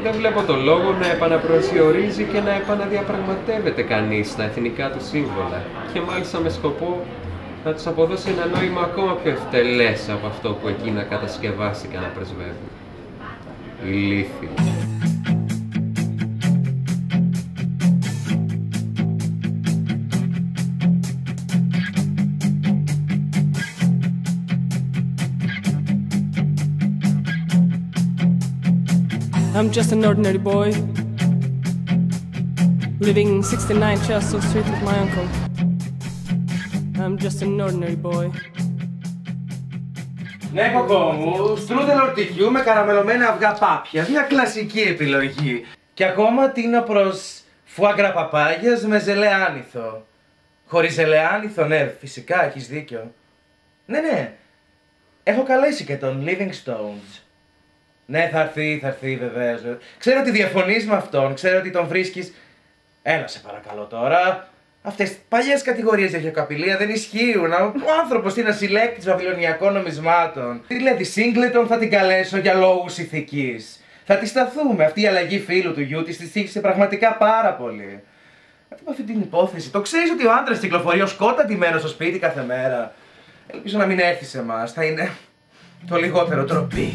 Δεν βλέπω το λόγο να επαναπροσδιορίζει και να επαναδιαπραγματεύεται κανείς τα εθνικά του σύμβολα και μάλιστα με σκοπό να τους αποδώσει ένα νόημα ακόμα πιο ευτελές από αυτό που εκείνα κατασκευάστηκαν να πρεσβεύουν. Ηλίθιοι. I'm just an ordinary boy, living 69 Chelsea Street with my uncle. I'm just an ordinary boy. Ναι, κοκό μου, στρούδελ ορτιχιού με καραμελωμένα αυγά πάπιας. Μια κλασική επιλογή. Και ακόμα τίνω προς φουάγκρα παπάγιας με ζελέ άνηθο. Χωρίς ζελέ άνηθο, ναι, φυσικά, έχεις δίκιο. Ναι, έχω καλέσει και τον Livingstones. Ναι, θα έρθει βεβαίως. Ξέρω ότι διαφωνείς με αυτόν, ξέρω ότι τον βρίσκεις. Έλα σε παρακαλώ τώρα. Αυτές τις παλιές κατηγορίες για γεωκαπηλεία δεν ισχύουν. Ο άνθρωπος είναι συλλέκτης βαβυλωνιακών νομισμάτων. Τι λέει, τη Σίγκλετον θα την καλέσω για λόγους ηθικής. Θα τη σταθούμε. Αυτή η αλλαγή φίλου του γιού της τύχησε πραγματικά πάρα πολύ. Από αυτή την υπόθεση, το ξέρεις ότι ο άντρας κυκλοφορεί ως κότα ντυμένος στο σπίτι κάθε μέρα. Ελπίζω να μην έρθει σε εμάς. Θα είναι το λιγότερο ντροπή.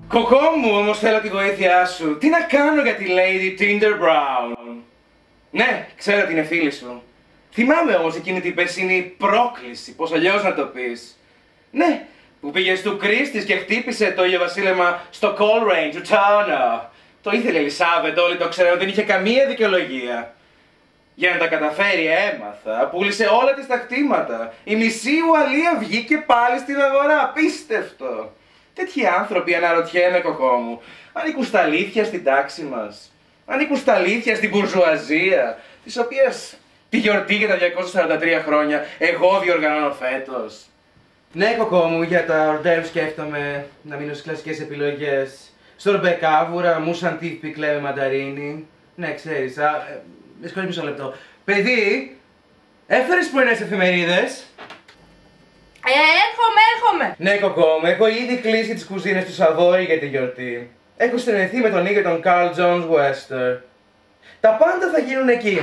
Κοκό μου, όμως θέλω τη βοήθειά σου. Τι να κάνω για τη Lady Tinder Brown? Ναι, ξέρω ότι είναι φίλη σου. Θυμάμαι όμως εκείνη την περσινή πρόκληση, πώς αλλιώς να το πεις. Ναι, που πήγε του Κρίστης και χτύπησε το ηλιοβασίλεμα στο Call Range του Turner. Το ήθελε η Ελισάβετ, όλοι το ξέρουν, δεν είχε καμία δικαιολογία. Για να τα καταφέρει έμαθα, πούλησε όλα τις τα κτήματα. Η μισή Ουαλία βγήκε πάλι στην αγορά, απίστευτο. Τέτοιοι άνθρωποι, αναρωτιέμαι, κοκό μου, ανήκουν στα αλήθεια στην τάξη μας. Ανήκουν στα αλήθεια στην μπουρζουαζία, της οποίας τη γιορτή για τα 243 χρόνια εγώ διοργανώνω φέτος. Ναι, κοκό μου, για τα ορντέρ σκέφτομαι να μείνω στις κλασικές επιλογές. Σορμπέ κάβουρα, μουσαντίφ πικλέ με μανταρίνι. Ναι, ξέρεις, με συγχωρείς μισό λεπτό. Παιδί, έφερες πρωινές εφημερίδες? Έρχομαι! Ναι, κοκό μου, έχω ήδη κλείσει τις κουζίνες του Σαβόρι για τη γιορτή. Έχω συνεννοηθεί με τον ίδιο τον Carl Jones Wester. Τα πάντα θα γίνουν εκεί.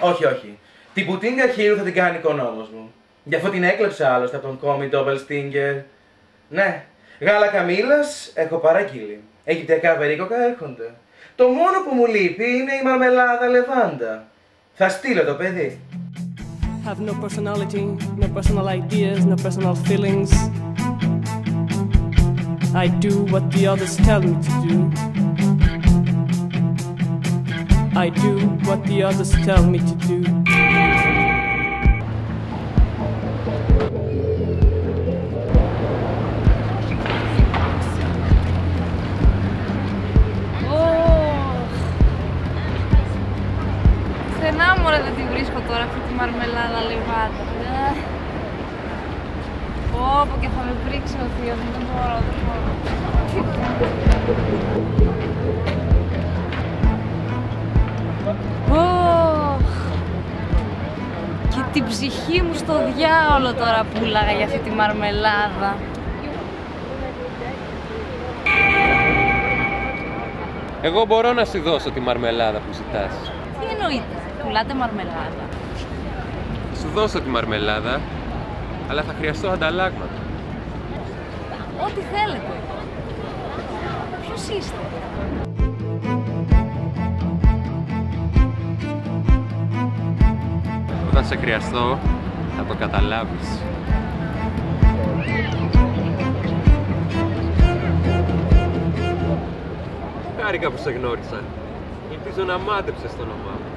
Όχι. Την πουτίνγκα χείρου θα την κάνει ο οικονόμος μου. Γι' αυτό την έκλεψα άλλωστε από τον κόμι Doppelstinger. Ναι, γάλα καμήλας έχω παραγγείλει. Αιγυπτιακά βερίκοκα έρχονται. Το μόνο που μου λείπει είναι η μαρμελάδα λεβάντα. Θα στείλω το παιδί. Have no personality, no personal ideas, no personal feelings. I do what the others tell me to do. I do what the others tell me to do. Στενά μωρέ δεν τη βρίσκω τώρα αυτή τη μαρμελάδα λεβάντα. Πω και θα με πρίξει ο θείος μου, δεν μπορώ. Και την ψυχή μου στο διάολο τώρα πουλάγα για αυτή τη μαρμελάδα. Εγώ μπορώ να σου δώσω τη μαρμελάδα που ζητάς. Τι εννοείται, πουλάτε μαρμελάδα? Σου δώσω τη μαρμελάδα, αλλά θα χρειαστώ ανταλλάγματα. Ό,τι θέλετε. Ποιος είστε? Όταν σε χρειαστώ, θα το καταλάβεις. Χάρηκα που σε γνώρισα. Ελπίζω να μάντεψες το όνομά μου.